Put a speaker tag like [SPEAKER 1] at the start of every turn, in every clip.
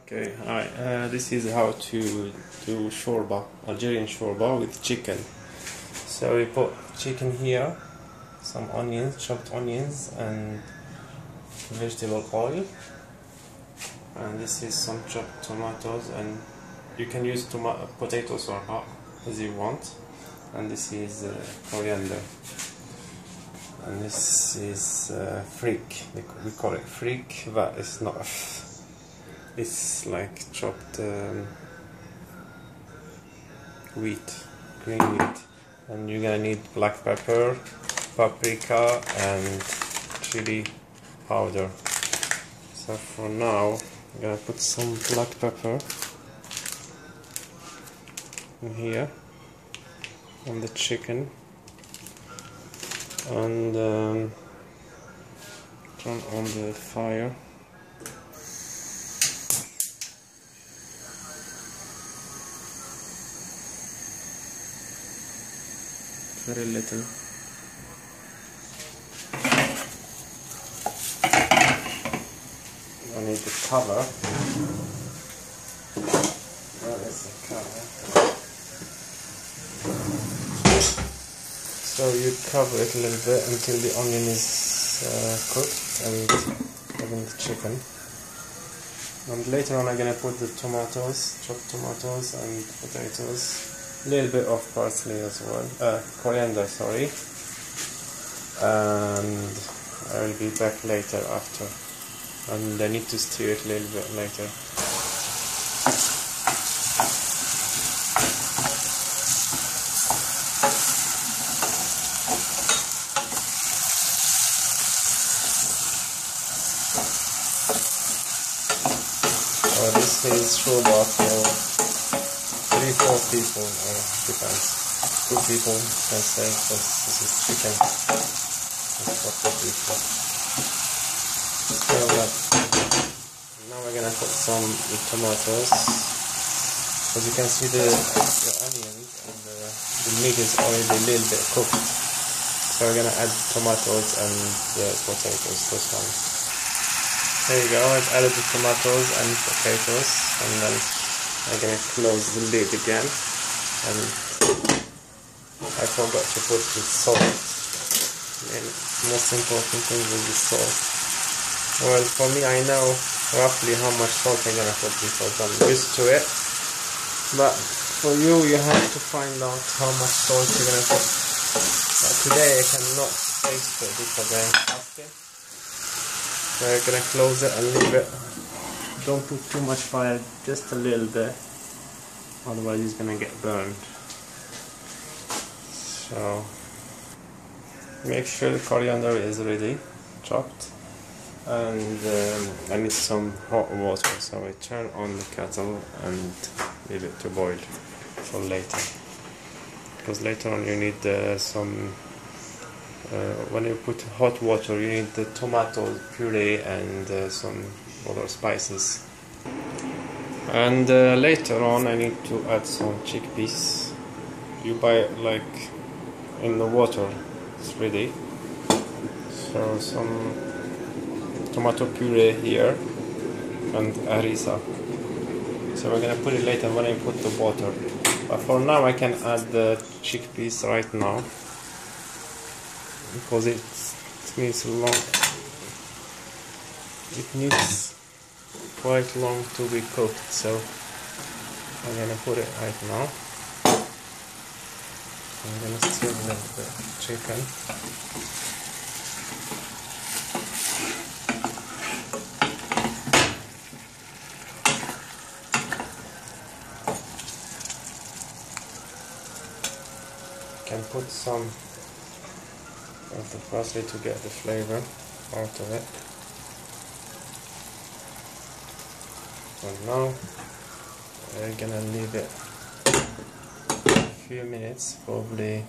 [SPEAKER 1] Okay, hi. This is how to do shorba, Algerian shorba with chicken. So we put chicken here, some onions, chopped onions, and vegetable oil. And this is some chopped tomatoes, and you can use potatoes or not as you want. And this is coriander. And this is Frik. We call it Frik, but it's not. It's like chopped wheat, green wheat. And you're gonna need black pepper, paprika, and chili powder. So for now, I'm gonna put some black pepper in here on the chicken, and turn on the fire. Very little. I need the cover. Where is the cover? So you cover it a little bit until the onion is cooked and even the chicken. And later on I'm gonna put the tomatoes, chopped tomatoes and potatoes. A little bit of parsley as well, coriander, sorry, and I will be back later after, and I need to stir it a little bit later. This is chourba for 3-4 people, or depends. 2 people can say, because this is chicken. It's for 2 people. So now we're gonna put some tomatoes. As you can see, the onions and the meat is already a little bit cooked. So we're gonna add tomatoes and the potatoes this time. There you go, I've added the tomatoes and potatoes, and then I'm gonna close the lid again, and I forgot to put the salt. And the most important thing is the salt. Well, for me, I know roughly how much salt I'm gonna put because I'm used to it. But for you, you have to find out how much salt you're gonna put. But today I cannot taste it because I asked it. So I'm gonna close it and leave it. Don't put too much fire, just a little bit, otherwise it's gonna get burned. So make sure the coriander is ready, chopped, and I need some hot water, so I turn on the kettle and leave it to boil for later, because later on you need some when you put hot water you need the tomato puree and some other spices. And later on I need to add some chickpeas. You buy it like in the water, it's ready. So some tomato puree here and harissa. So we're gonna put it later when I put the water. But for now I can add the chickpeas right now, because it needs long. It needs quite long to be cooked, so I'm gonna put it right now. I'm gonna stir with the chicken. You can put some of the parsley to get the flavor out of it. And now we're gonna leave it a few minutes, probably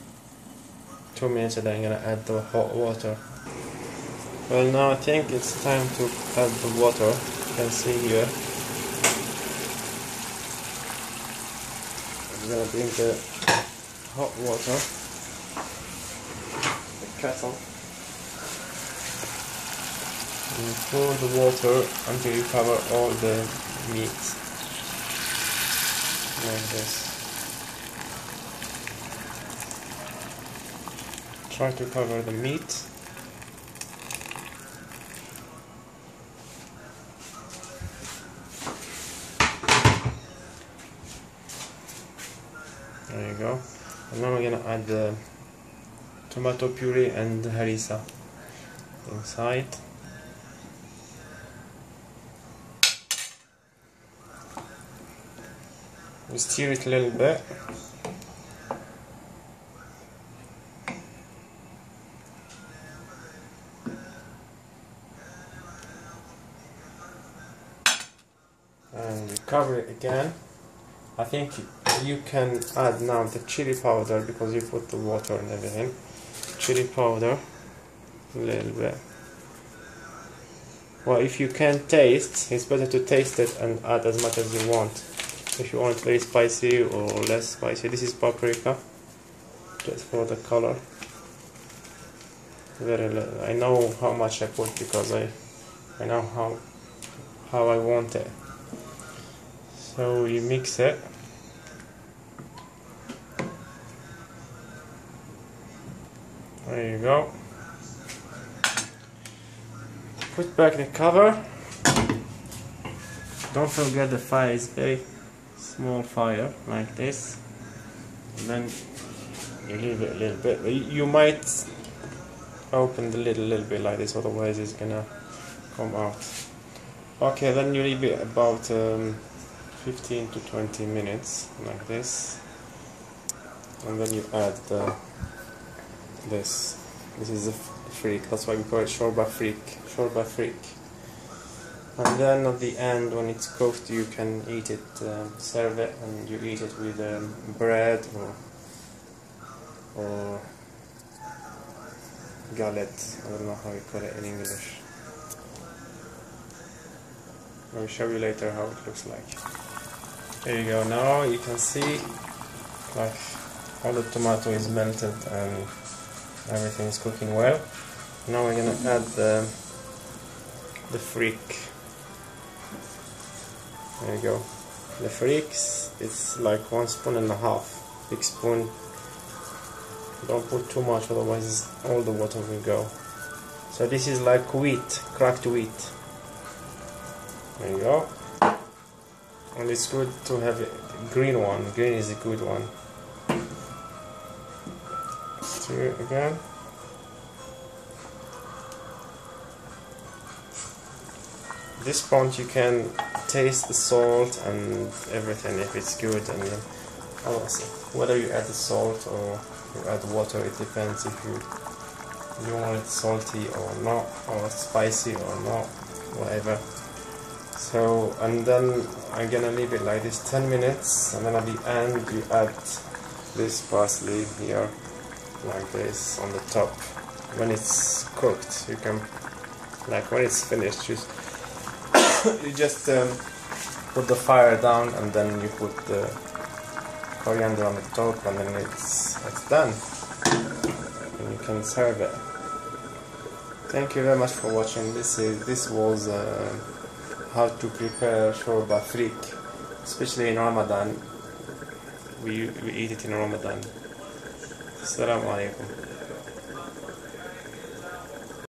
[SPEAKER 1] 2 minutes, and then I'm gonna add the hot water. Well, now I think it's time to add the water. You can see here. I'm gonna bring the hot water, the kettle, and pour the water until you cover all the meat like this. Try to cover the meat. There you go. And now we're gonna add the tomato puree and harissa inside. We stir it a little bit. And we cover it again. I think you can add now the chili powder because you put the water and everything. Chili powder, a little bit. Well, if you can taste, it's better to taste it and add as much as you want. If you want very spicy or less spicy, this is paprika, just for the color. Very little. I know how much I put because I know how I want it. So you mix it. There you go. Put back the cover. Don't forget the fire is very small fire, like this. And then you leave it a little bit. You might open the lid a little bit like this, otherwise it's gonna come out. Okay, then you leave it about 15 to 20 minutes, like this. And then you add this is the Frik, that's why we call it Shorba Frik. And then at the end, when it's cooked, you can eat it, serve it, and you eat it with bread or galette. I don't know how you call it in English. I'll show you later how it looks like. There you go. Now you can see like all the tomato is melted and everything is cooking well. Now we're gonna add the Frik. There you go. The Friks, it's like 1.5 spoons, big spoon. Don't put too much, otherwise all the water will go. So this is like wheat, cracked wheat. There you go. And it's good to have a green one. Green is a good one. Stir it again. At this point you can taste the salt and everything if it's good, and whether you add the salt or you add water, it depends if you want it salty or not, or spicy or not, whatever. So, and then I'm gonna leave it like this 10 minutes, and then at the end you add this parsley here, like this on the top. When it's cooked, you can, like when it's finished, you just put the fire down, and then you put the coriander on the top, and then it's done, and you can serve it. Thank you very much for watching. This was how to prepare shorba Frik, especially in Ramadan. We eat it in Ramadan. Assalamu alaikum.